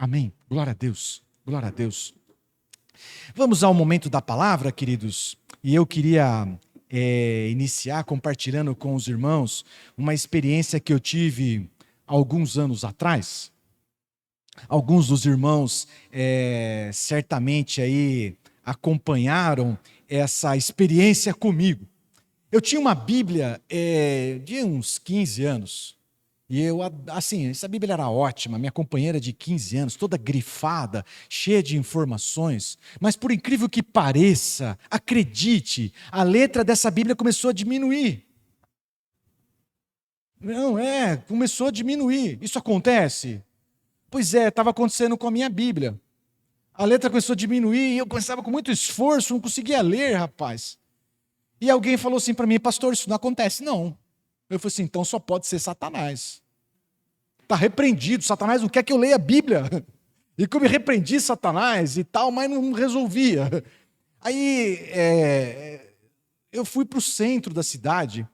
Amém. Glória a Deus. Glória a Deus. Vamos ao momento da palavra, queridos. E eu queria iniciar compartilhando com os irmãos uma experiência que eu tive alguns anos atrás. Alguns dos irmãos certamente aí acompanharam essa experiência comigo. Eu tinha uma Bíblia de uns 15 anos. E eu, assim, essa Bíblia era ótima, minha companheira de 15 anos, toda grifada, cheia de informações. Mas por incrível que pareça, acredite, a letra dessa Bíblia começou a diminuir. Não, começou a diminuir. Isso acontece? Pois estava acontecendo com a minha Bíblia. A letra começou a diminuir e eu começava com muito esforço, não conseguia ler, rapaz. E alguém falou assim para mim, pastor, isso não acontece, não. Eu falei assim, então só pode ser Satanás. Está repreendido, Satanás não quer que eu leia a Bíblia. E que eu me repreendi Satanás e tal, mas não resolvia. Aí eu fui para o centro da cidade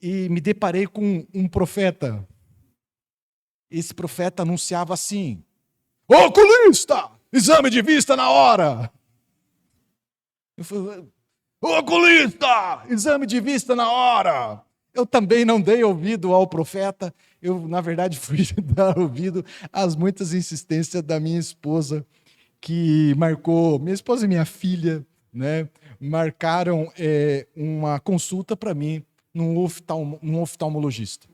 e me deparei com um profeta. Esse profeta anunciava assim, oculista, exame de vista na hora. Eu falei, oculista, exame de vista na hora. Eu também não dei ouvido ao profeta, eu, na verdade, fui dar ouvido às muitas insistências da minha esposa, que marcou, minha esposa e minha filha, né, marcaram uma consulta para mim num oftalmologista.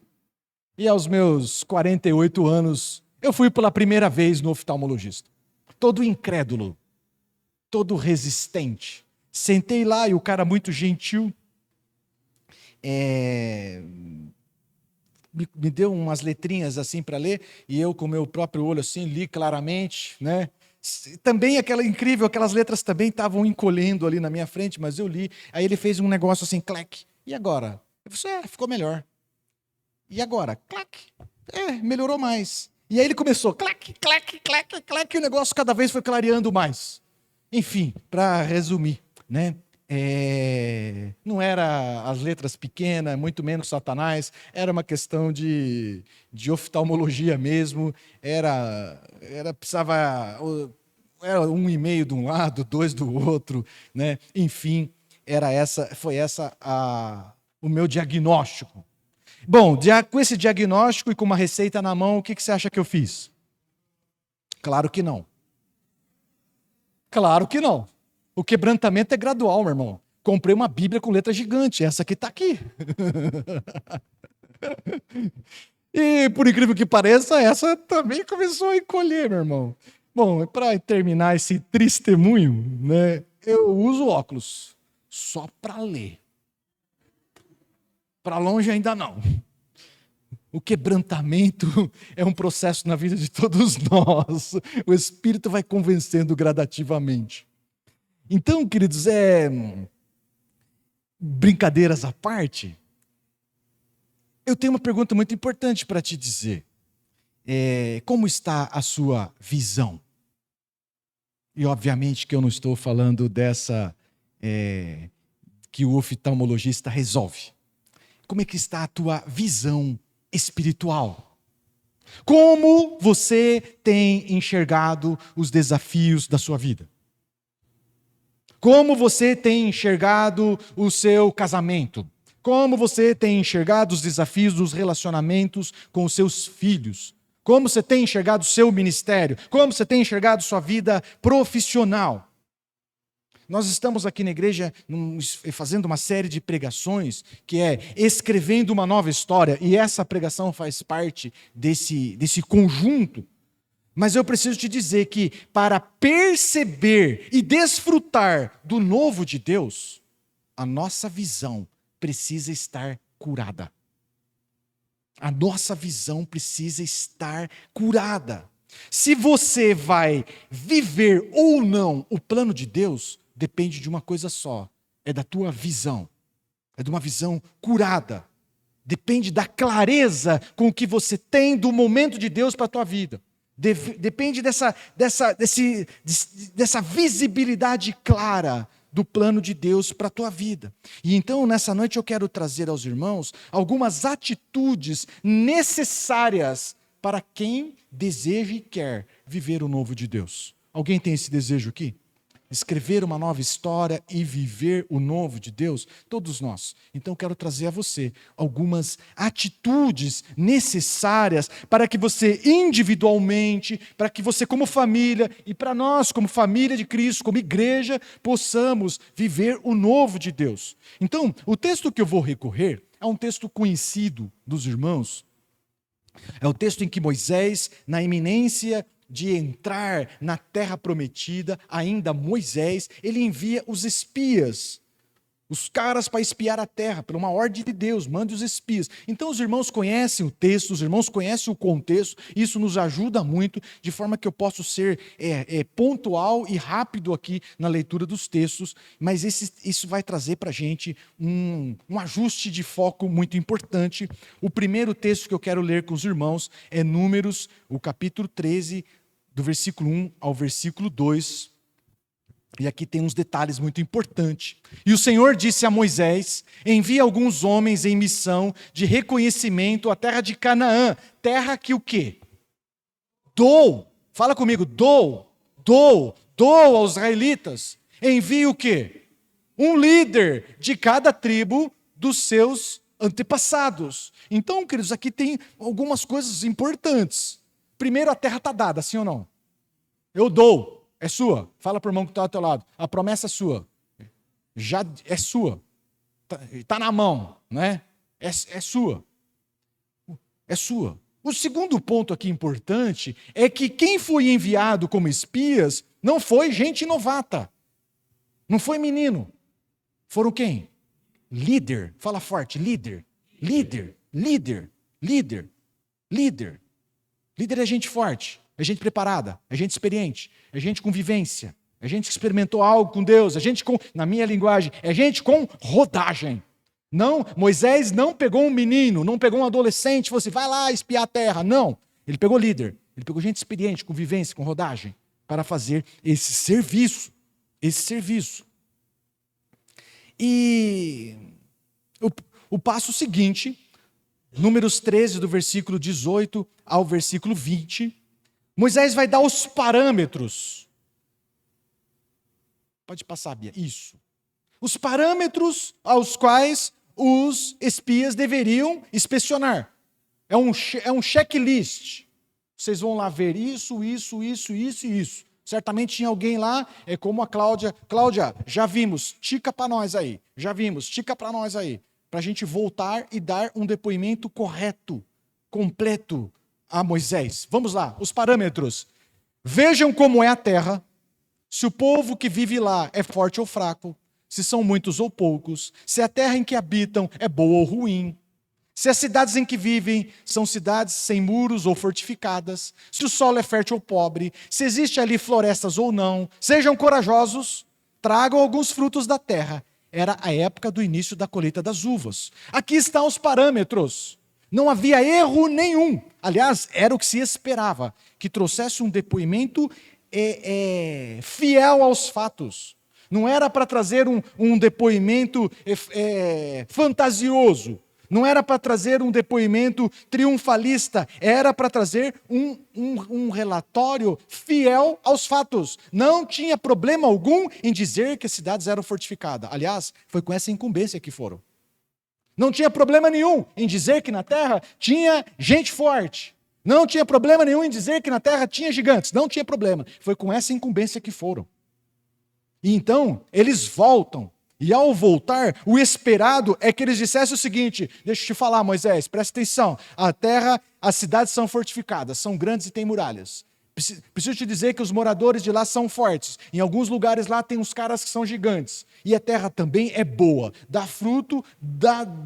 E aos meus 48 anos, eu fui pela primeira vez no oftalmologista. Todo incrédulo, todo resistente. Sentei lá e o cara muito gentil me deu umas letrinhas assim para ler, e eu com o meu próprio olho assim, li claramente, né? Também aquelas letras também estavam encolhendo ali na minha frente, mas eu li. Aí ele fez um negócio assim, clac. E agora? Eu falei, ficou melhor. E agora? Clac. Melhorou mais. E aí ele começou, clac, clac, clac, clac, e o negócio cada vez foi clareando mais. Enfim, para resumir, né? Não era as letras pequenas, muito menos Satanás, era uma questão de oftalmologia mesmo, era 1,5 de um lado, 2 do outro, né? Enfim, foi essa o meu diagnóstico. Bom, com esse diagnóstico e com uma receita na mão, o que você acha que eu fiz? Claro que não. Claro que não. O quebrantamento é gradual, meu irmão. Comprei uma Bíblia com letra gigante, essa que está aqui. E, por incrível que pareça, essa também começou a encolher, meu irmão. Bom, para terminar esse testemunho, né, eu uso óculos só para ler. Para longe ainda não. O quebrantamento é um processo na vida de todos nós. O Espírito vai convencendo gradativamente. Então, queridos, brincadeiras à parte, eu tenho uma pergunta muito importante para te dizer. Como está a sua visão? E, obviamente, que eu não estou falando dessa que o oftalmologista resolve. Como é que está a tua visão espiritual? Como você tem enxergado os desafios da sua vida? Como você tem enxergado o seu casamento? Como você tem enxergado os desafios dos relacionamentos com os seus filhos? Como você tem enxergado o seu ministério? Como você tem enxergado sua vida profissional? Nós estamos aqui na igreja fazendo uma série de pregações que é escrevendo uma nova história, e essa pregação faz parte desse conjunto. Mas eu preciso te dizer que para perceber e desfrutar do novo de Deus, a nossa visão precisa estar curada. A nossa visão precisa estar curada. Se você vai viver ou não o plano de Deus, depende de uma coisa só, é da tua visão. É de uma visão curada. Depende da clareza com que você tem do momento de Deus para a tua vida. Depende dessa visibilidade clara do plano de Deus para a tua vida. E então, nessa noite, eu quero trazer aos irmãos algumas atitudes necessárias para quem deseja e quer viver o novo de Deus. Alguém tem esse desejo aqui? Escrever uma nova história e viver o novo de Deus? Todos nós. Então quero trazer a você algumas atitudes necessárias para que você individualmente, para que você como família e para nós como família de Cristo, como igreja, possamos viver o novo de Deus. Então, o texto que eu vou recorrer é um texto conhecido dos irmãos. É o texto em que Moisés, na iminência de entrar na terra prometida, ainda Moisés, ele envia os espias, os caras para espiar a terra, por uma ordem de Deus, mande os espias. Então os irmãos conhecem o texto, os irmãos conhecem o contexto, isso nos ajuda muito, de forma que eu posso ser pontual e rápido aqui na leitura dos textos, mas isso vai trazer para a gente um ajuste de foco muito importante. O primeiro texto que eu quero ler com os irmãos é Números, o capítulo 13, do versículo 1 ao versículo 2, e aqui tem uns detalhes muito importantes. E o Senhor disse a Moisés: envia alguns homens em missão de reconhecimento à terra de Canaã, terra que o quê? Dou, fala comigo, dou aos israelitas. Envia o quê? Um líder de cada tribo dos seus antepassados. Então, queridos, aqui tem algumas coisas importantes. Primeiro, a terra está dada, sim ou não? Eu dou, é sua. Fala para o irmão que está ao teu lado. A promessa é sua. Já é sua. Está na mão, né? É sua. É sua. O segundo ponto aqui importante é que quem foi enviado como espias não foi gente novata. Não foi menino. Foram quem? Líder. Fala forte, líder. Líder. Líder é gente forte, é gente preparada, é gente experiente, é gente com vivência, é gente que experimentou algo com Deus, é gente com, na minha linguagem, é gente com rodagem. Não, Moisés não pegou um menino, não pegou um adolescente e falou assim, vai lá espiar a terra. Não, ele pegou líder, ele pegou gente experiente, com vivência, com rodagem, para fazer esse serviço. E o passo seguinte, Números 13, do versículo 18 ao versículo 20, Moisés vai dar os parâmetros. Pode passar, Bia. Isso. Os parâmetros aos quais os espias deveriam inspecionar. É um checklist. Vocês vão lá ver isso. Certamente tinha alguém lá, é como a Cláudia. Cláudia, já vimos, tica para nós aí. Para a gente voltar e dar um depoimento correto, completo a Moisés. Vamos lá, os parâmetros. Vejam como é a terra, se o povo que vive lá é forte ou fraco, se são muitos ou poucos, se a terra em que habitam é boa ou ruim, se as cidades em que vivem são cidades sem muros ou fortificadas, se o solo é fértil ou pobre, se existe ali florestas ou não. Sejam corajosos, tragam alguns frutos da terra. Era a época do início da colheita das uvas. Aqui estão os parâmetros. Não havia erro nenhum. Aliás, era o que se esperava, que trouxesse um depoimento fiel aos fatos. Não era para trazer um depoimento fantasioso. Não era para trazer um depoimento triunfalista. Era para trazer um relatório fiel aos fatos. Não tinha problema algum em dizer que as cidades eram fortificadas. Aliás, foi com essa incumbência que foram. Não tinha problema nenhum em dizer que na terra tinha gente forte. Não tinha problema nenhum em dizer que na terra tinha gigantes. Não tinha problema. Foi com essa incumbência que foram. E então, eles voltam. E ao voltar, o esperado é que eles dissessem o seguinte: deixa eu te falar, Moisés, presta atenção. A terra, as cidades são fortificadas, são grandes e têm muralhas. Preciso te dizer que os moradores de lá são fortes. Em alguns lugares lá tem uns caras que são gigantes. E a terra também é boa, dá fruto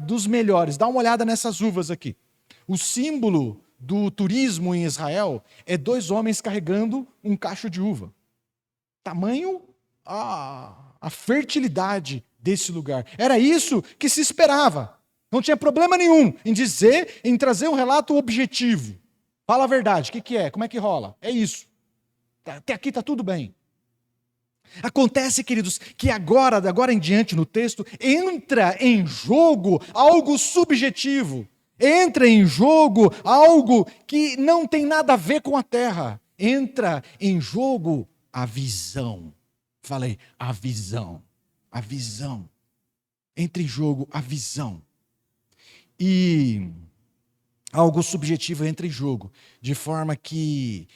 dos melhores. Dá uma olhada nessas uvas aqui. O símbolo do turismo em Israel é 2 homens carregando um cacho de uva. Tamanho a fertilidade desse lugar. Era isso que se esperava. Não tinha problema nenhum em trazer um relato objetivo. Fala a verdade, o que é? Como é que rola? É isso. Até aqui está tudo bem. Acontece, queridos, que agora em diante no texto, entra em jogo algo subjetivo. Entra em jogo algo que não tem nada a ver com a terra. Entra em jogo a visão. Falei, a visão. A visão. Entra em jogo a visão. E algo subjetivo entra em jogo, de forma que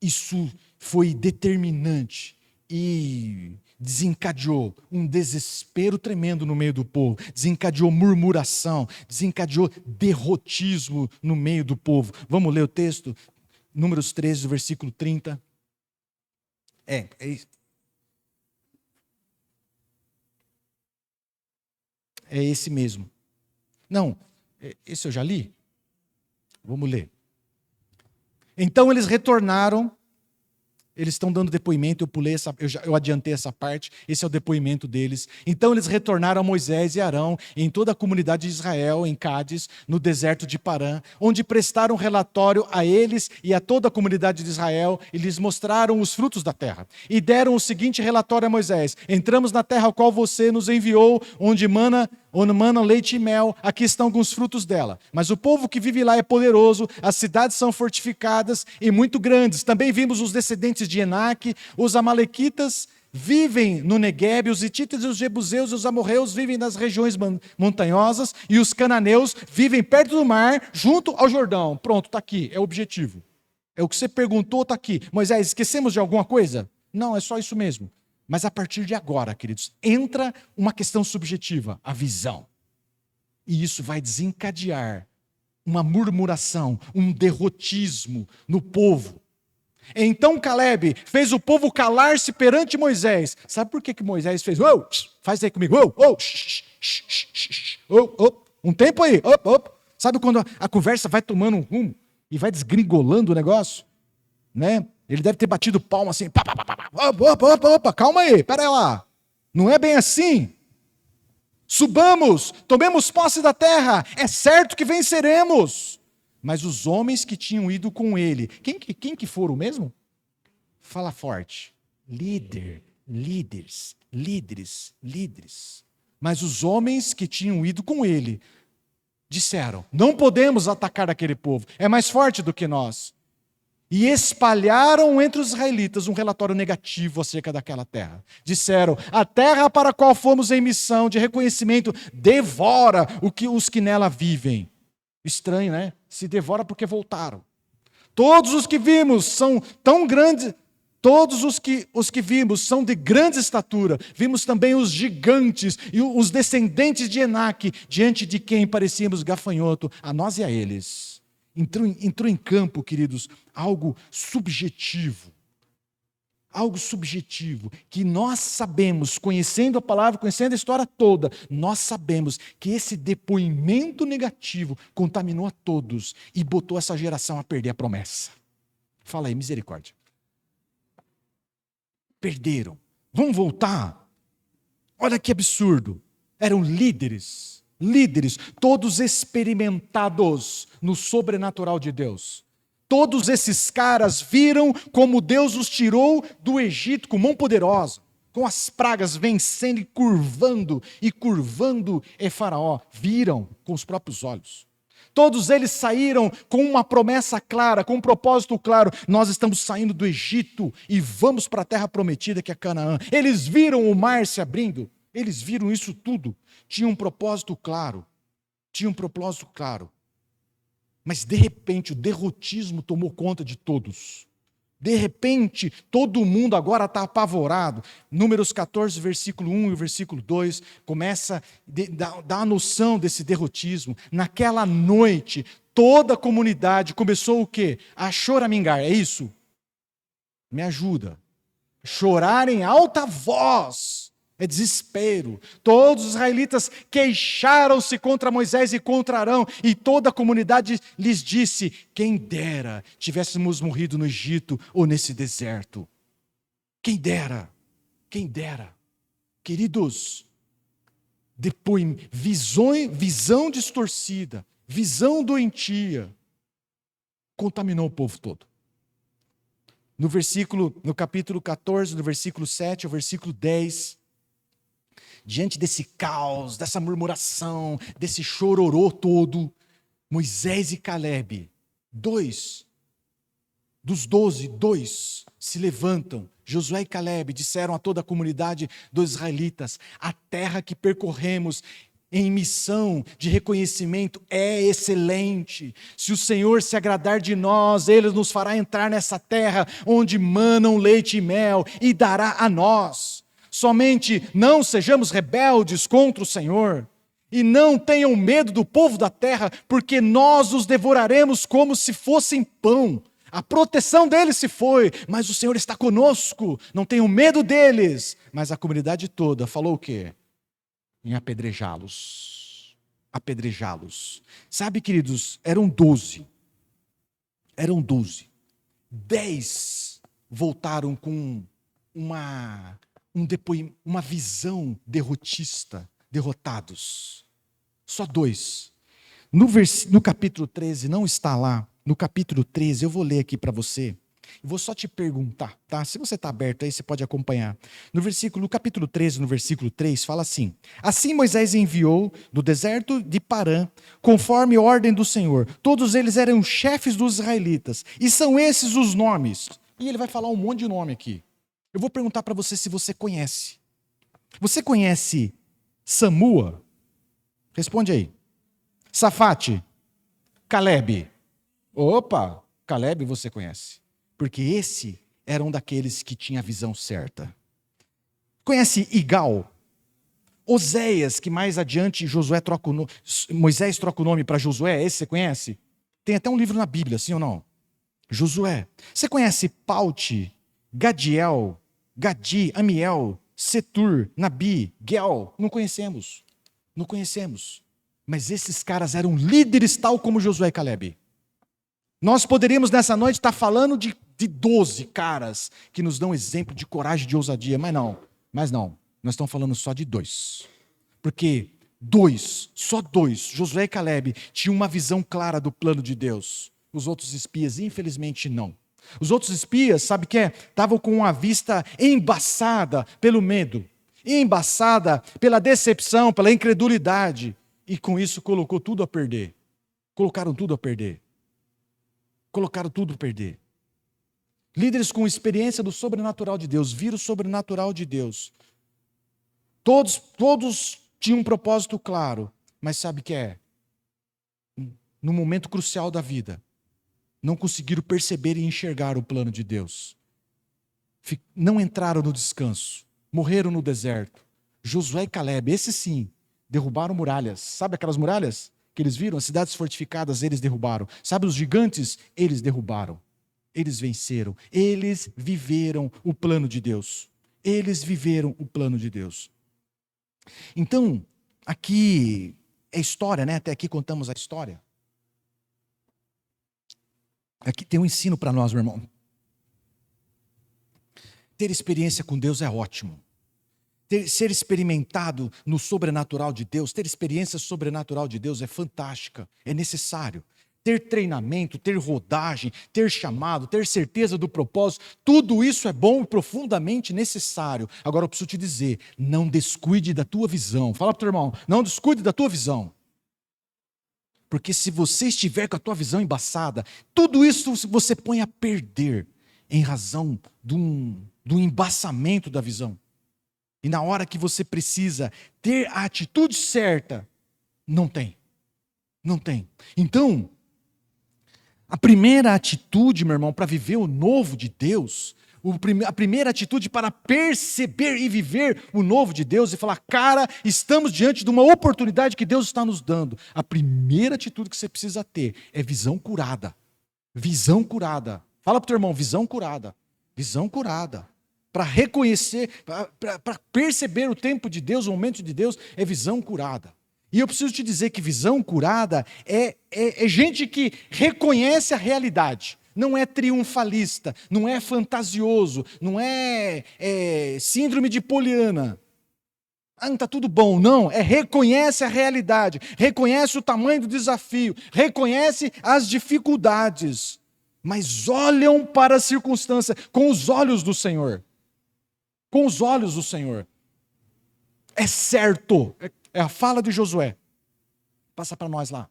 isso foi determinante e desencadeou um desespero tremendo no meio do povo, desencadeou murmuração, desencadeou derrotismo no meio do povo. Vamos ler o texto? Números 13, versículo 30. É esse mesmo. Não, esse eu já li? Vamos ler. Então eles retornaram. Eles estão dando depoimento, eu adiantei essa parte, esse é o depoimento deles. Então eles retornaram a Moisés e Arão, em toda a comunidade de Israel, em Cádiz, no deserto de Parã, onde prestaram relatório a eles e a toda a comunidade de Israel, e lhes mostraram os frutos da terra. E deram o seguinte relatório a Moisés: entramos na terra a qual você nos enviou, onde mana leite e mel, aqui estão alguns frutos dela. Mas o povo que vive lá é poderoso, as cidades são fortificadas e muito grandes. Também vimos os descendentes de Enaque, os amalequitas vivem no Neguebe, os hititas, os jebuseus e os amorreus vivem nas regiões montanhosas, e os cananeus vivem perto do mar, junto ao Jordão. Pronto, está aqui, é o objetivo. É o que você perguntou, está aqui. Moisés, esquecemos de alguma coisa? Não, é só isso mesmo. Mas a partir de agora, queridos, entra uma questão subjetiva, a visão. E isso vai desencadear uma murmuração, um derrotismo no povo. Então Caleb fez o povo calar-se perante Moisés. Sabe por que Moisés fez? Oh, faz aí comigo. Um tempo aí. Sabe quando a conversa vai tomando um rumo e vai desgringolando o negócio? Né? Ele deve ter batido palma assim. Opa, calma aí, pera aí lá. Não é bem assim. Subamos, tomemos posse da terra. É certo que venceremos. Mas os homens que tinham ido com ele, quem que foram mesmo? Fala forte. Líderes. Mas os homens que tinham ido com ele disseram: não podemos atacar aquele povo, é mais forte do que nós. E espalharam entre os israelitas um relatório negativo acerca daquela terra. Disseram: a terra para a qual fomos em missão de reconhecimento devora os que nela vivem. Estranho, né? Se devora porque voltaram. Todos os que vimos são tão grandes, todos os que vimos são de grande estatura. Vimos também os gigantes e os descendentes de Enaque, diante de quem parecíamos gafanhoto, a nós e a eles. Entrou em campo, queridos, algo subjetivo. Algo subjetivo, que nós sabemos, conhecendo a palavra, conhecendo a história toda, nós sabemos que esse depoimento negativo contaminou a todos e botou essa geração a perder a promessa. Fala aí, misericórdia. Perderam. Vão voltar? Olha que absurdo. Eram líderes, todos experimentados no sobrenatural de Deus. Todos esses caras viram como Deus os tirou do Egito com mão poderosa, com as pragas vencendo e curvando Faraó. Viram com os próprios olhos. Todos eles saíram com uma promessa clara, com um propósito claro. Nós estamos saindo do Egito e vamos para a terra prometida, que é Canaã. Eles viram o mar se abrindo. Eles viram isso tudo. Tinha um propósito claro. Mas, de repente, o derrotismo tomou conta de todos. De repente, todo mundo agora está apavorado. Números 14, versículo 1 e versículo 2, começa a dar a noção desse derrotismo. Naquela noite, toda a comunidade começou o quê? A choramingar, é isso? Me ajuda. Chorar em alta voz. É desespero. Todos os israelitas queixaram-se contra Moisés e contra Arão, e toda a comunidade lhes disse: quem dera tivéssemos morrido no Egito ou nesse deserto. Quem dera. Queridos, visão distorcida, visão doentia, contaminou o povo todo. No capítulo 14, no versículo 7 ao versículo 10, diante desse caos, dessa murmuração, desse chororô todo, Moisés e Calebe, dois dos 12, dois se levantam. Josué e Calebe disseram a toda a comunidade dos israelitas: a terra que percorremos em missão de reconhecimento é excelente. Se o Senhor se agradar de nós, Ele nos fará entrar nessa terra onde manam leite e mel e dará a nós. Somente não sejamos rebeldes contra o Senhor e não tenham medo do povo da terra, porque nós os devoraremos como se fossem pão. A proteção deles se foi, mas o Senhor está conosco, não tenham medo deles. Mas a comunidade toda falou o quê? Em apedrejá-los. Apedrejá-los. Sabe, queridos, eram 12. Eram 12. 10 voltaram com uma visão derrotista, derrotados. Só 2. No capítulo 13, não está lá. No capítulo 13, eu vou ler aqui para você. Eu vou só te perguntar, tá? Se você está aberto aí, você pode acompanhar. No capítulo 13, no versículo 3, fala assim: assim Moisés enviou do deserto de Parã, conforme ordem do Senhor. Todos eles eram chefes dos israelitas. E são esses os nomes. E ele vai falar um monte de nome aqui. Eu vou perguntar para você se você conhece. Você conhece Samua? Responde aí. Safate? Calebe? Opa, Calebe você conhece. Porque esse era um daqueles que tinha a visão certa. Conhece Igal? Oséias, que mais adiante Moisés troca o nome para Josué, esse você conhece? Tem até um livro na Bíblia, sim ou não? Josué. Você conhece Paute, Gadiel, Gadi, Amiel, Setur, Nabi, Gel? Não conhecemos. Não conhecemos. Mas esses caras eram líderes tal como Josué e Calebe. Nós poderíamos nessa noite estar falando de 12 caras que nos dão exemplo de coragem e de ousadia, mas não. Nós estamos falando só de 2. Porque só dois, Josué e Calebe, tinham uma visão clara do plano de Deus. Os outros espias, infelizmente, não. Os outros espias, sabe o que é? Estavam com a vista embaçada pelo medo, embaçada pela decepção, pela incredulidade. E com isso colocou tudo a perder. Colocaram tudo a perder. Colocaram tudo a perder. Líderes com experiência do sobrenatural de Deus, viram o sobrenatural de Deus. Todos tinham um propósito claro, mas sabe o que é? No momento crucial da vida, não conseguiram perceber e enxergar o plano de Deus. Não entraram no descanso, morreram no deserto. Josué e Calebe, esses sim, derrubaram muralhas. Sabe aquelas muralhas que eles viram? As cidades fortificadas, eles derrubaram. Sabe os gigantes? Eles derrubaram. Eles venceram. Eles viveram o plano de Deus. Eles viveram o plano de Deus. Então, aqui é história, né? Até aqui contamos a história. Aqui tem um ensino para nós, meu irmão. Ter experiência com Deus é ótimo. Ser experimentado no sobrenatural de Deus, ter experiência sobrenatural de Deus é fantástica, é necessário. Ter treinamento, ter rodagem, ter chamado, ter certeza do propósito, tudo isso é bom e profundamente necessário. Agora eu preciso te dizer, não descuide da tua visão. Fala para o teu irmão, não descuide da tua visão. Porque se você estiver com a tua visão embaçada, tudo isso você põe a perder em razão do embaçamento da visão. E na hora que você precisa ter a atitude certa, não tem. Não tem. Então, a primeira atitude, meu irmão, para viver o novo de Deus, a primeira atitude para perceber e viver o novo de Deus e falar, cara, estamos diante de uma oportunidade que Deus está nos dando. A primeira atitude que você precisa ter é visão curada. Visão curada. Fala para o teu irmão, visão curada. Visão curada. Para reconhecer, para perceber o tempo de Deus, o momento de Deus, é visão curada. E eu preciso te dizer que visão curada é gente que reconhece a realidade. Não é triunfalista, não é fantasioso, não é síndrome de Poliana. Ah, não está tudo bom. Não, reconhece a realidade, reconhece o tamanho do desafio, reconhece as dificuldades, mas olham para a circunstância com os olhos do Senhor. Com os olhos do Senhor. É certo. É a fala de Josué. Passa para nós lá.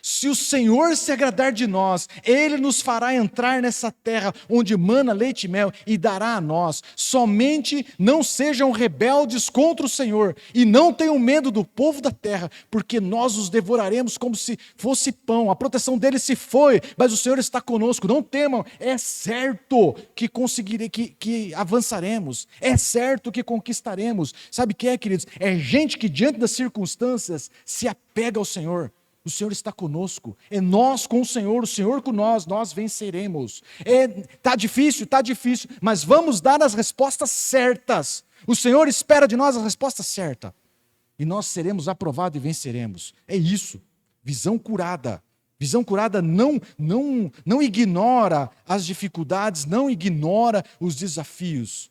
Se o Senhor se agradar de nós, Ele nos fará entrar nessa terra onde mana leite e mel e dará a nós. Somente não sejam rebeldes contra o Senhor e não tenham medo do povo da terra, porque nós os devoraremos como se fosse pão. A proteção dele se foi, mas o Senhor está conosco. Não temam, é certo que que avançaremos, é certo que conquistaremos. Sabe o que é, queridos? É gente que diante das circunstâncias se apega ao Senhor. O Senhor está conosco, é nós com o Senhor com nós venceremos. Tá difícil, mas vamos dar as respostas certas. O Senhor espera de nós a resposta certa. E nós seremos aprovados e venceremos. É isso, visão curada. Visão curada não ignora as dificuldades, não ignora os desafios,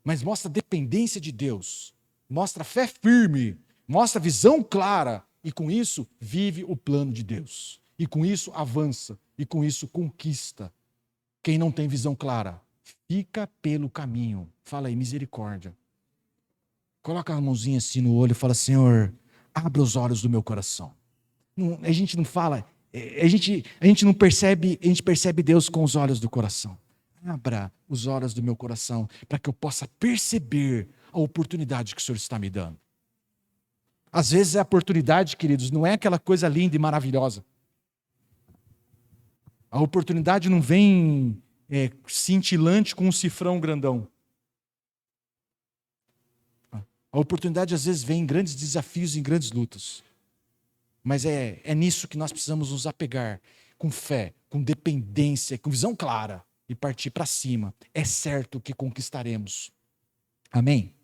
mas mostra dependência de Deus, mostra fé firme, mostra visão clara. E com isso, vive o plano de Deus. E com isso, avança. E com isso, conquista. Quem não tem visão clara, fica pelo caminho. Fala aí, misericórdia. Coloca a mãozinha assim no olho e fala, Senhor, abra os olhos do meu coração. A gente não fala, a gente não percebe, a gente percebe Deus com os olhos do coração. Abra os olhos do meu coração para que eu possa perceber a oportunidade que o Senhor está me dando. Às vezes a oportunidade, queridos, não é aquela coisa linda e maravilhosa. A oportunidade não vem cintilante com um cifrão grandão. A oportunidade às vezes vem em grandes desafios, em grandes lutas. Mas é nisso que nós precisamos nos apegar, com fé, com dependência, com visão clara e partir para cima. É certo que conquistaremos. Amém?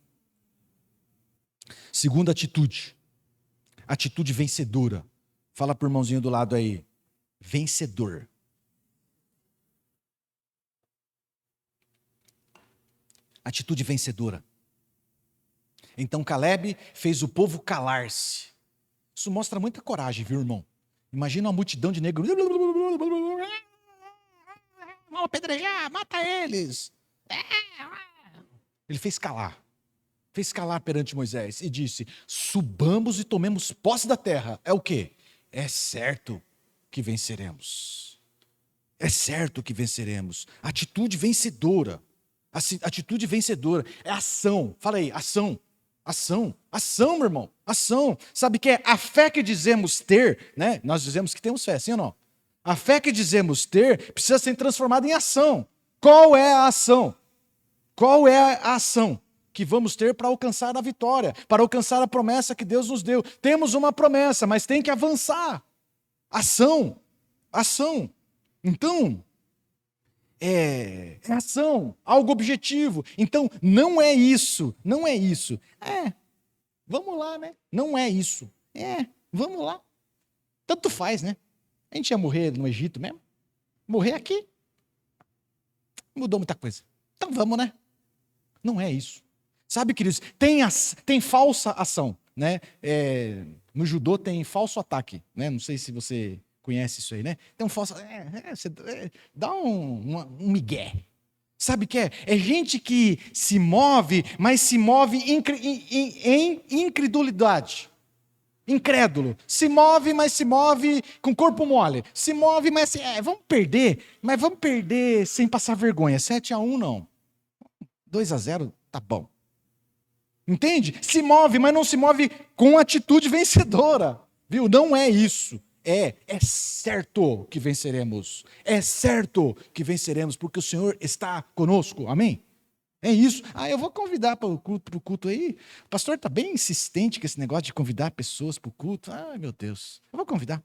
Segunda atitude. Atitude vencedora. Fala para o irmãozinho do lado aí. Vencedor. Atitude vencedora. Então Caleb fez o povo calar-se. Isso mostra muita coragem, viu, irmão? Imagina uma multidão de negros. Vamos apedrejar, mata eles. Ele fez calar. Fez calar perante Moisés e disse, subamos e tomemos posse da terra. É o quê? É certo que venceremos. É certo que venceremos. Atitude vencedora. Atitude vencedora. É ação. Fala aí, ação. Ação. Ação, meu irmão. Ação. Sabe o que é? A fé que dizemos ter, né? Nós dizemos que temos fé, sim ou não? A fé que dizemos ter precisa ser transformada em ação. Qual é a ação? Qual é a ação que vamos ter para alcançar a vitória, para alcançar a promessa que Deus nos deu? Temos uma promessa, mas tem que avançar. Ação. Ação. Então, é ação, algo objetivo. Então, não é isso. Vamos lá, né? Não é isso. Vamos lá. Tanto faz, né? A gente ia morrer no Egito mesmo. Morrer aqui. Mudou muita coisa. Então vamos, né? Não é isso. Sabe, queridos, tem falsa ação, né? No judô tem falso ataque, né? Não sei se você conhece isso aí, né? Tem um falso... dá um migué. Sabe o que é? É gente que se move, mas se move em incredulidade. Incrédulo. Se move, mas se move com corpo mole. Se move, mas vamos perder. Mas vamos perder sem passar vergonha. 7-1 não. 2-0 tá bom. Entende? Se move, mas não se move com atitude vencedora. Viu? Não é isso. É certo que venceremos. É certo que venceremos, porque o Senhor está conosco. Amém? É isso. Eu vou convidar para o culto aí. O pastor está bem insistente com esse negócio de convidar pessoas para o culto. Ai, meu Deus. Eu vou convidar.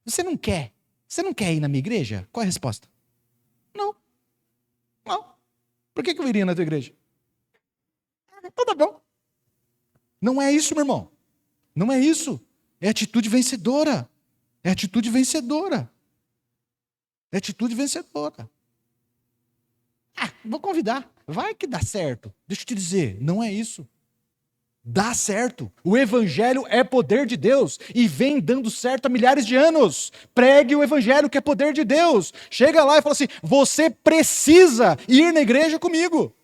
Você não quer ir na minha igreja? Qual é a resposta? Não. Por que eu iria na tua igreja? Então tá bom. Não é isso, meu irmão. Não é isso. É atitude vencedora. É atitude vencedora. É atitude vencedora. Vou convidar. Vai que dá certo. Deixa eu te dizer, não é isso. Dá certo. O evangelho é poder de Deus e vem dando certo há milhares de anos. Pregue o evangelho que é poder de Deus. Chega lá e fala assim, você precisa ir na igreja comigo.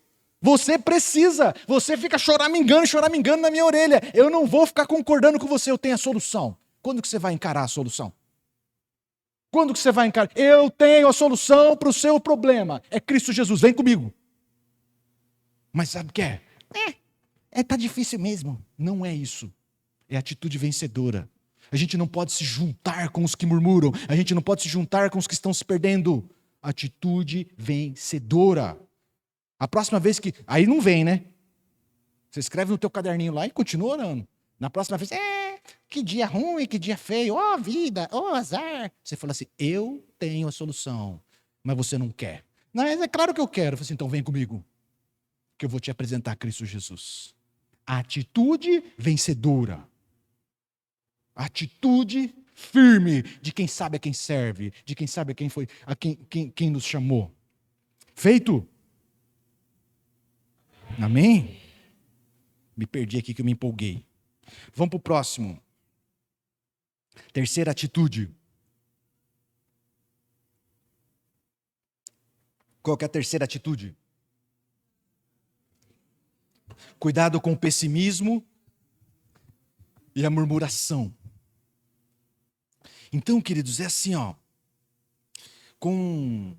Você precisa. Você fica choramingando na minha orelha. Eu não vou ficar concordando com você, eu tenho a solução. Quando que você vai encarar a solução? Quando que você vai encarar? Eu tenho a solução para o seu problema. É Cristo Jesus, vem comigo. Mas sabe o que é? Tá difícil mesmo. Não é isso. É atitude vencedora. A gente não pode se juntar com os que murmuram. A gente não pode se juntar com os que estão se perdendo. Atitude vencedora. A próxima vez que... Aí não vem, né? Você escreve no teu caderninho lá e continua orando. Na próxima vez, que dia ruim, que dia feio, vida, azar. Você fala assim, eu tenho a solução, mas você não quer. Não, é claro que eu quero. Eu falo assim, então vem comigo, que eu vou te apresentar Cristo Jesus. Atitude vencedora. Atitude firme de quem sabe a quem serve, de quem sabe a quem foi, quem nos chamou. Feito? Amém? Me perdi aqui que eu me empolguei. Vamos para o próximo. Terceira atitude. Qual que é a terceira atitude? Cuidado com o pessimismo e a murmuração. Então, queridos, é assim, com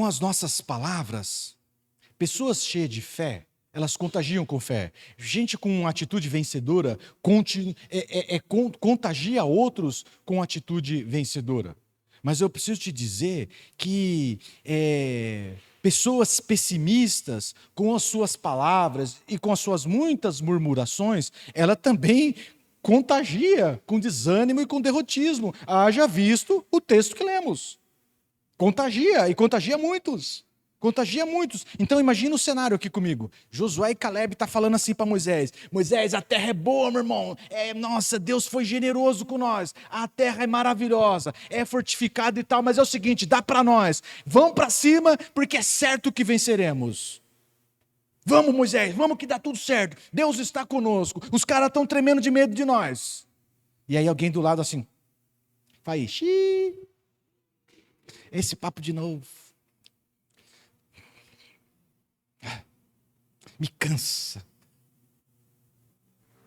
as nossas palavras, pessoas cheias de fé, elas contagiam com fé. Gente com atitude vencedora contagia outros com atitude vencedora. Mas eu preciso te dizer que pessoas pessimistas, com as suas palavras e com as suas muitas murmurações, ela também contagia com desânimo e com derrotismo. Haja visto o texto que lemos. Contagia, e contagia muitos. Contagia muitos. Então imagina o cenário aqui comigo. Josué e Caleb estão falando assim para Moisés. Moisés, a terra é boa, meu irmão. Nossa, Deus foi generoso com nós. A terra é maravilhosa. É fortificada e tal. Mas é o seguinte, dá para nós. Vamos para cima, porque é certo que venceremos. Vamos, Moisés, vamos que dá tudo certo. Deus está conosco. Os caras estão tremendo de medo de nós. E aí alguém do lado assim. Faz, xiii. Esse papo de novo. Me cansa.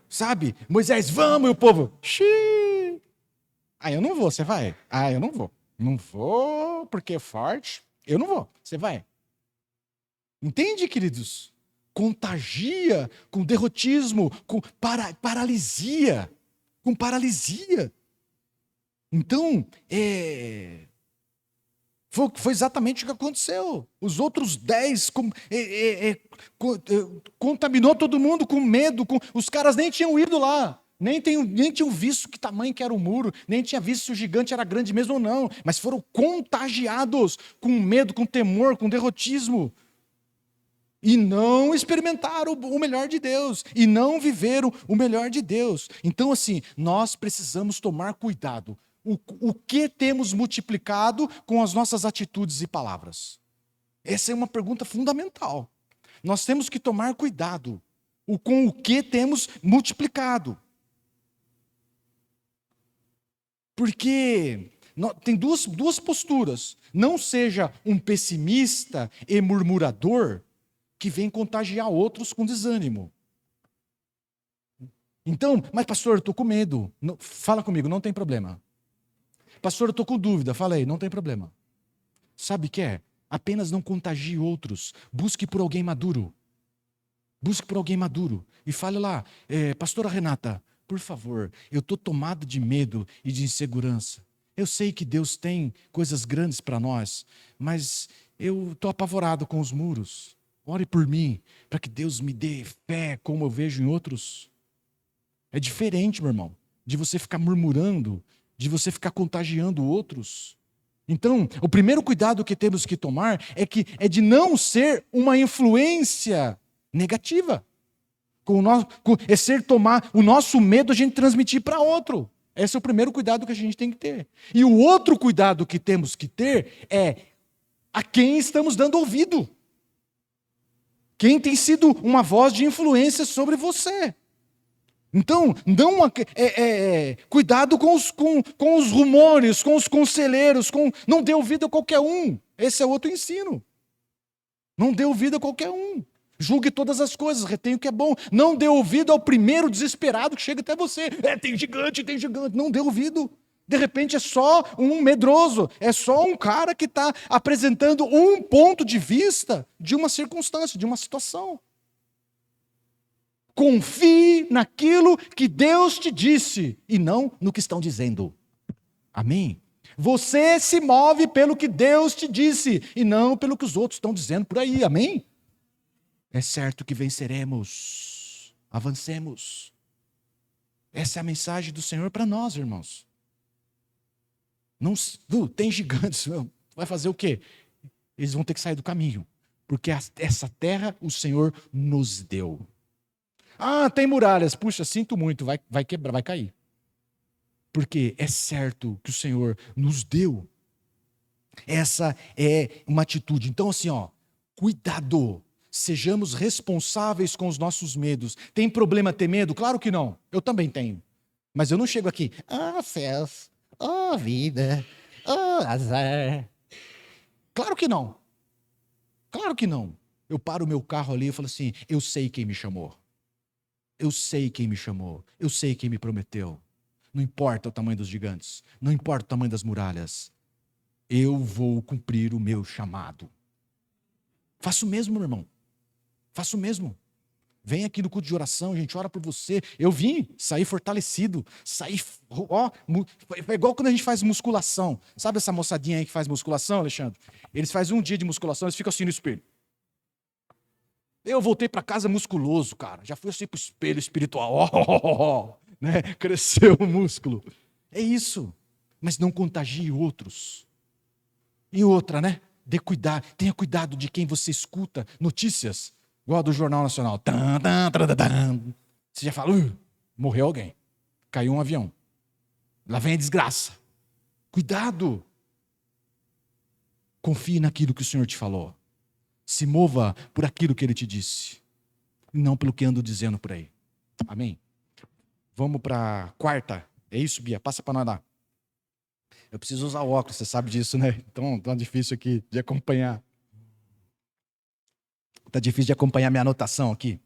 Sabe? Moisés, vamos, e o povo. Xiii. Eu não vou, você vai? Eu não vou. Não vou, porque é forte. Eu não vou, você vai. Entende, queridos? Contagia com derrotismo, com paralisia. Com paralisia. Então, foi exatamente o que aconteceu. Os outros 10 contaminou todo mundo com medo. Os caras nem tinham ido lá. Nem tinham visto que tamanho que era o muro. Nem tinham visto se o gigante era grande mesmo ou não. Mas foram contagiados com medo, com temor, com derrotismo. E não experimentaram o melhor de Deus. E não viveram o melhor de Deus. Então, assim, nós precisamos tomar cuidado. O que temos multiplicado com as nossas atitudes e palavras? Essa é uma pergunta fundamental. Nós temos que tomar cuidado com o que temos multiplicado. Porque tem duas posturas. Não seja um pessimista e murmurador que vem contagiar outros com desânimo. Então, mas pastor, eu estou com medo. Fala comigo, não tem problema. Pastor, eu estou com dúvida. Fala aí, não tem problema. Sabe o que é? Apenas não contagie outros. Busque por alguém maduro. Busque por alguém maduro. E fale lá, pastora Renata, por favor, eu estou tomado de medo e de insegurança. Eu sei que Deus tem coisas grandes para nós, mas eu estou apavorado com os muros. Ore por mim, para que Deus me dê fé como eu vejo em outros. É diferente, meu irmão, de você ficar murmurando, de você ficar contagiando outros. Então, o primeiro cuidado que temos que tomar é de não ser uma influência negativa. Tomar o nosso medo a gente transmitir para outro. Esse é o primeiro cuidado que a gente tem que ter. E o outro cuidado que temos que ter é a quem estamos dando ouvido. Quem tem sido uma voz de influência sobre você. Então, cuidado com os rumores, com os conselheiros, não dê ouvido a qualquer um. Esse é outro ensino. Não dê ouvido a qualquer um. Julgue todas as coisas, retenha o que é bom. Não dê ouvido ao primeiro desesperado que chega até você. Tem gigante. Não dê ouvido. De repente é só um medroso, é só um cara que está apresentando um ponto de vista de uma circunstância, de uma situação. Confie naquilo que Deus te disse e não no que estão dizendo. Amém? Você se move pelo que Deus te disse e não pelo que os outros estão dizendo por aí. Amém? É certo que venceremos. Avancemos. Essa é a mensagem do Senhor para nós, irmãos. Não, tem gigantes, vai fazer o quê? Eles vão ter que sair do caminho, porque essa terra o Senhor nos deu. Ah, tem muralhas, puxa, sinto muito, vai quebrar, vai cair. Porque é certo que o Senhor nos deu. Essa é uma atitude. Então assim, cuidado, sejamos responsáveis com os nossos medos. Tem problema ter medo? Claro que não, eu também tenho. Mas eu não chego aqui, céus, vida, azar. Claro que não. Claro que não. Eu paro o meu carro ali e falo assim, eu sei quem me chamou. Eu sei quem me chamou. Eu sei quem me prometeu. Não importa o tamanho dos gigantes. Não importa o tamanho das muralhas. Eu vou cumprir o meu chamado. Faço mesmo, meu irmão. Faço mesmo. Vem aqui no culto de oração, a gente ora por você. Eu saí fortalecido, é igual quando a gente faz musculação. Sabe essa moçadinha aí que faz musculação, Alexandre? Eles fazem um dia de musculação, eles ficam assim no espelho. Eu voltei para casa musculoso, cara. Já fui assim pro espelho espiritual. Né? Cresceu o músculo. É isso. Mas não contagie outros. E outra, né? Tenha cuidado de quem você escuta notícias. Igual a do Jornal Nacional. Você já fala, morreu alguém. Caiu um avião. Lá vem a desgraça. Cuidado. Confie naquilo que o Senhor te falou. Se mova por aquilo que Ele te disse. E não pelo que ando dizendo por aí. Amém? Vamos para a quarta. É isso, Bia? Passa para nós lá. Eu preciso usar óculos, você sabe disso, né? Então tá difícil aqui de acompanhar. Está difícil de acompanhar minha anotação aqui.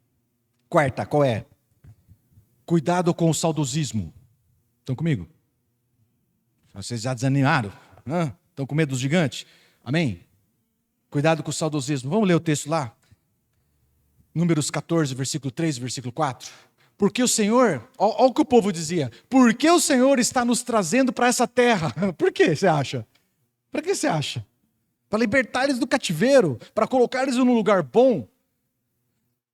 Quarta, qual é? Cuidado com o saudosismo. Estão comigo? Vocês já desanimaram? Estão com medo dos gigantes? Amém? Cuidado com o saudosismo. Vamos ler o texto lá? Números 14, versículo 3 e versículo 4. Porque o Senhor, olha o que o povo dizia. Por que o Senhor está nos trazendo para essa terra? Por que você acha? Para que você acha? Para libertar eles do cativeiro, para colocar eles num lugar bom.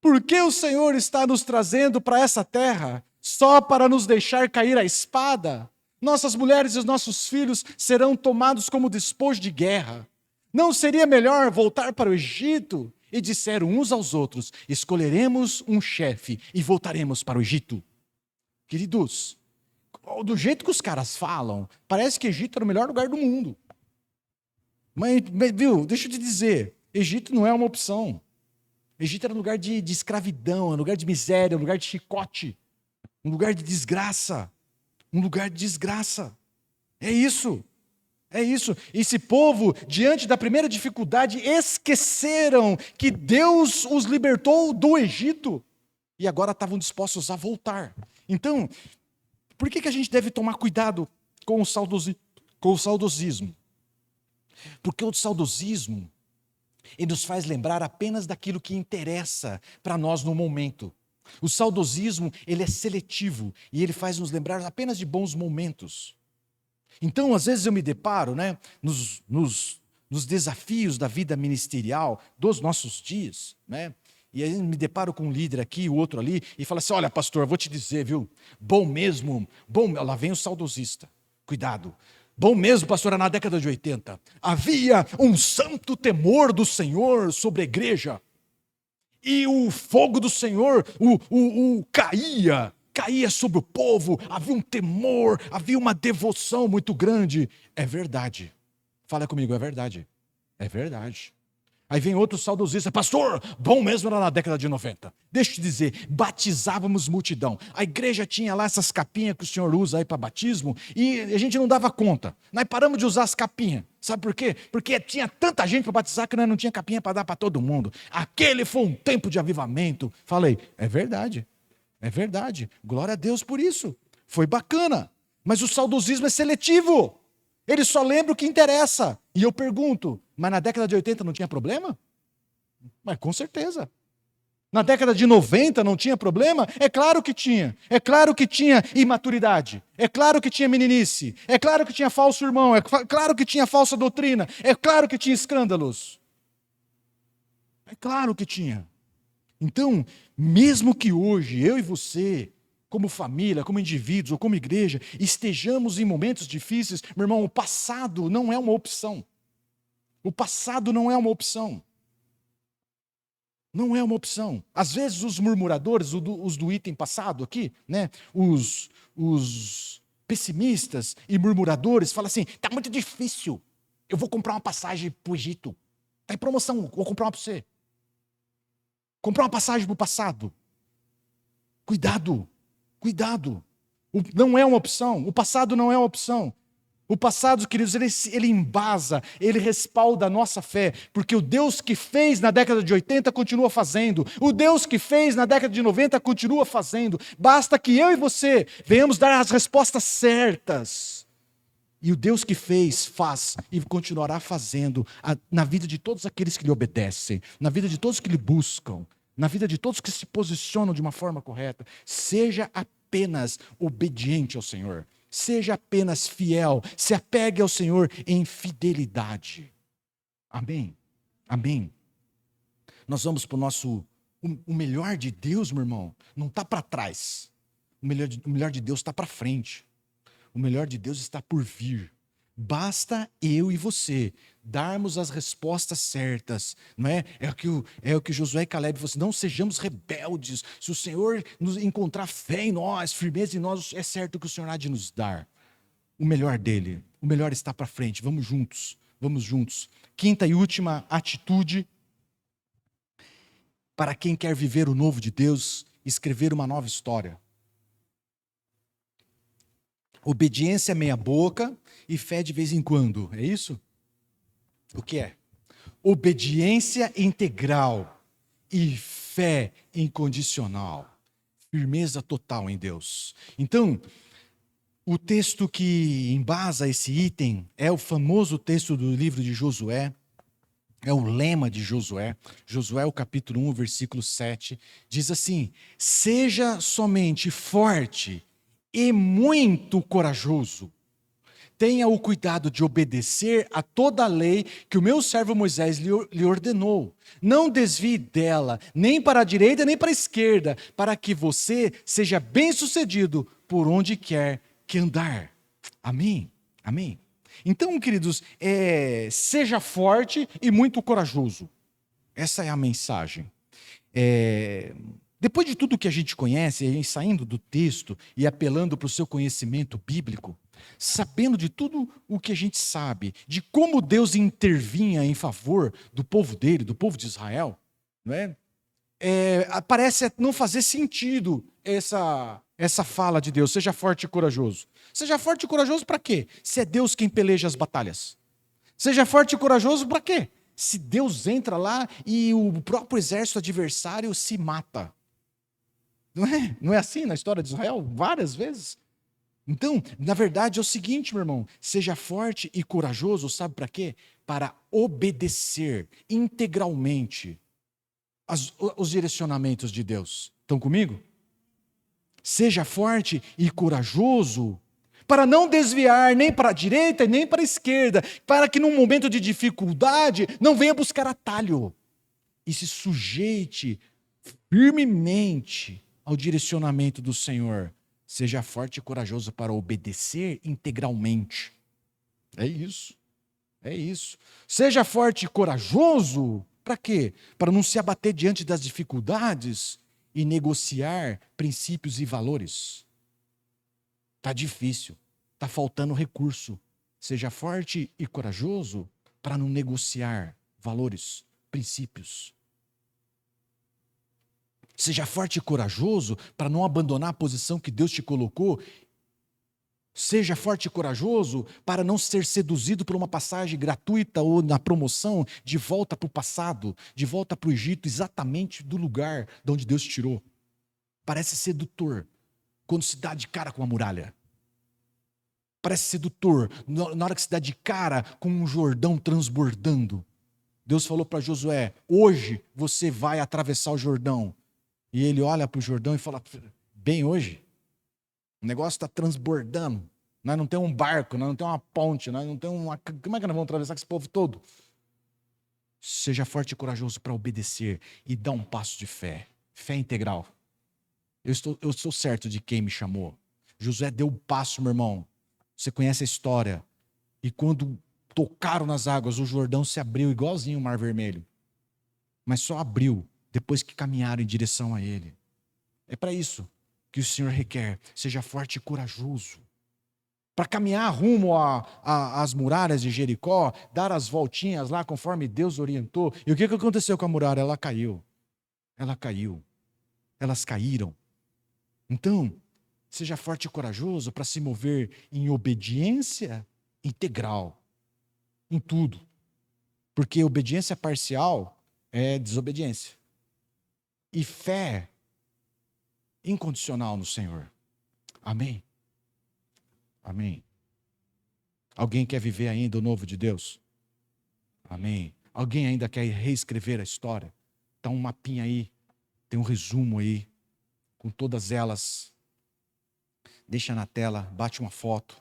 Por que o Senhor está nos trazendo para essa terra só para nos deixar cair a espada? Nossas mulheres e os nossos filhos serão tomados como despojo de guerra. Não seria melhor voltar para o Egito? E disseram uns aos outros, escolheremos um chefe e voltaremos para o Egito. Queridos, do jeito que os caras falam, parece que Egito era o melhor lugar do mundo. Mas viu, deixa eu te dizer, Egito não é uma opção. Egito era um lugar de escravidão, um lugar de miséria, um lugar de chicote, um lugar de desgraça. Um lugar de desgraça. É isso. É isso. Esse povo, diante da primeira dificuldade, esqueceram que Deus os libertou do Egito e agora estavam dispostos a voltar. Então, por que a gente deve tomar cuidado com o saudosismo? Porque o saudosismo, ele nos faz lembrar apenas daquilo que interessa para nós no momento. O saudosismo, ele é seletivo e ele faz nos lembrar apenas de bons momentos. Então, às vezes eu me deparo, né, nos desafios da vida ministerial dos nossos dias, né, e aí me deparo com um líder aqui, o outro ali, e fala assim, olha pastor, eu vou te dizer, viu, bom mesmo, lá vem o saudosista, cuidado. Bom mesmo, pastor, na década de 80, havia um santo temor do Senhor sobre a igreja, e o fogo do Senhor caía sobre o povo, havia um temor, havia uma devoção muito grande. É verdade. Fala comigo, é verdade. É verdade. Aí vem outro saudosista, pastor, bom mesmo era na década de 90. Deixa eu te dizer, batizávamos multidão. A igreja tinha lá essas capinhas que o senhor usa aí para batismo e a gente não dava conta. Nós paramos de usar as capinhas. Sabe por quê? Porque tinha tanta gente para batizar que nós não tinha capinha para dar para todo mundo. Aquele foi um tempo de avivamento. Falei, é verdade. É verdade. Glória a Deus por isso. Foi bacana. Mas o saudosismo é seletivo. Ele só lembra o que interessa. E eu pergunto, mas na década de 80 não tinha problema? Mas com certeza. Na década de 90 não tinha problema? É claro que tinha. É claro que tinha imaturidade. É claro que tinha meninice. É claro que tinha falso irmão. É claro que tinha falsa doutrina. É claro que tinha escândalos. É claro que tinha. Então, mesmo que hoje eu e você, como família, como indivíduos ou como igreja, estejamos em momentos difíceis, meu irmão, o passado não é uma opção. O passado não é uma opção. Não é uma opção. Às vezes os murmuradores, os do item passado aqui, né? Os pessimistas e murmuradores falam assim, está muito difícil, eu vou comprar uma passagem para o Egito. Está em promoção, vou comprar uma para você. Comprar uma passagem para o passado. Cuidado, cuidado. Não é uma opção, o passado não é uma opção. O passado, queridos, ele embasa, ele respalda a nossa fé, porque o Deus que fez na década de 80 continua fazendo, o Deus que fez na década de 90 continua fazendo, basta que eu e você venhamos dar as respostas certas. E o Deus que fez, faz e continuará fazendo na vida de todos aqueles que lhe obedecem, na vida de todos que lhe buscam, na vida de todos que se posicionam de uma forma correta. Seja apenas obediente ao Senhor. Seja apenas fiel, se apegue ao Senhor em fidelidade. Amém? Amém? Nós vamos para o nosso... O melhor de Deus, meu irmão, não está para trás. O melhor de Deus está para frente. O melhor de Deus está por vir. Basta eu e você darmos as respostas certas, não é? É o que Josué e Caleb falaram assim, não sejamos rebeldes. Se o Senhor nos encontrar fé em nós, firmeza em nós, é certo que o Senhor há de nos dar o melhor dele. O melhor está para frente. Vamos juntos, vamos juntos. Quinta e última atitude para quem quer viver o novo de Deus, escrever uma nova história. Obediência meia boca e fé de vez em quando, é isso? O que é? Obediência integral e fé incondicional. Firmeza total em Deus. Então, o texto que embasa esse item é o famoso texto do livro de Josué, é o lema de Josué. Josué, o capítulo 1, versículo 7, diz assim, seja somente forte e muito corajoso. Tenha o cuidado de obedecer a toda a lei que o meu servo Moisés lhe ordenou. Não desvie dela, nem para a direita, nem para a esquerda, para que você seja bem-sucedido por onde quer que andar. Amém? Amém? Então, queridos, seja forte e muito corajoso. Essa é a mensagem. Depois de tudo que a gente conhece, saindo do texto e apelando para o seu conhecimento bíblico, sabendo de tudo o que a gente sabe, de como Deus intervinha em favor do povo dele, do povo de Israel, não é? Parece não fazer sentido essa fala de Deus, seja forte e corajoso. Seja forte e corajoso para quê? Se é Deus quem peleja as batalhas. Seja forte e corajoso para quê? Se Deus entra lá e o próprio exército adversário se mata. Não é assim na história de Israel? Várias vezes. Então, na verdade, é o seguinte, meu irmão. Seja forte e corajoso, sabe para quê? Para obedecer integralmente os direcionamentos de Deus. Estão comigo? Seja forte e corajoso para não desviar nem para a direita nem para a esquerda, para que num momento de dificuldade não venha buscar atalho e se sujeite firmemente ao direcionamento do Senhor. Seja forte e corajoso para obedecer integralmente. É isso. É isso. Seja forte e corajoso para quê? Para não se abater diante das dificuldades e negociar princípios e valores. Está difícil, está faltando recurso. Seja forte e corajoso para não negociar valores, princípios. Seja forte e corajoso para não abandonar a posição que Deus te colocou. Seja forte e corajoso para não ser seduzido por uma passagem gratuita ou na promoção de volta para o passado, de volta para o Egito, exatamente do lugar de onde Deus te tirou. Parece sedutor quando se dá de cara com a muralha. parece sedutor, na hora que se dá de cara com um Jordão transbordando. Deus falou para Josué, hoje você vai atravessar o Jordão. E ele olha para o Jordão e fala, bem hoje? O negócio está transbordando. Nós não temos um barco, nós não temos uma ponte, nós não temos uma... Como é que nós vamos atravessar esse povo todo? Seja forte e corajoso para obedecer e dar um passo de fé. Fé integral. Eu estou certo de quem me chamou. Josué deu um passo, meu irmão. Você conhece a história. E quando tocaram nas águas, o Jordão se abriu igualzinho o Mar Vermelho. Mas só abriu depois que caminharam em direção a ele. É para isso que o Senhor requer. Seja forte e corajoso. Para caminhar rumo às muralhas de Jericó, dar as voltinhas lá conforme Deus orientou. E o que aconteceu com a muralha? Ela caiu. Ela caiu. Elas caíram. Então, seja forte e corajoso para se mover em obediência integral. Em tudo. Porque obediência parcial é desobediência. E fé incondicional no Senhor. Amém? Amém. Alguém quer viver ainda o novo de Deus? Amém. Alguém ainda quer reescrever a história? Está um mapinha aí, tem um resumo aí, com todas elas. Deixa na tela, bate uma foto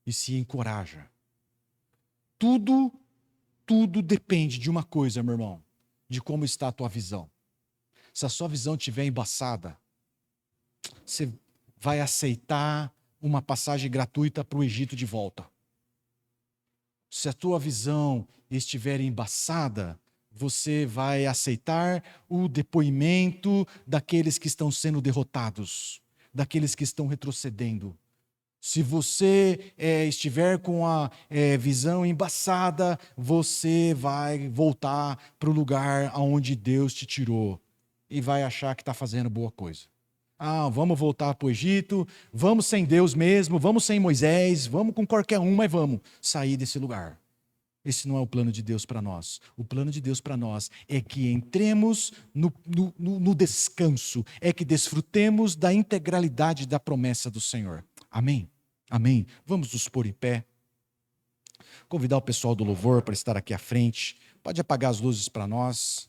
e se encoraja. Tudo depende de uma coisa, meu irmão, de como está a tua visão. Se a sua visão estiver embaçada, você vai aceitar uma passagem gratuita para o Egito de volta. Se a tua visão estiver embaçada, você vai aceitar o depoimento daqueles que estão sendo derrotados, daqueles que estão retrocedendo. Se você estiver com a visão embaçada, você vai voltar para o lugar aonde Deus te tirou e vai achar que está fazendo boa coisa. Ah, vamos voltar para o Egito, vamos sem Deus mesmo, vamos sem Moisés, vamos com qualquer um, mas vamos sair desse lugar. Esse não é o plano de Deus para nós. O plano de Deus para nós é que entremos no descanso, é que desfrutemos da integralidade da promessa do Senhor. Amém? Amém? Vamos nos pôr em pé. Convidar o pessoal do louvor para estar aqui à frente. Pode apagar as luzes para nós.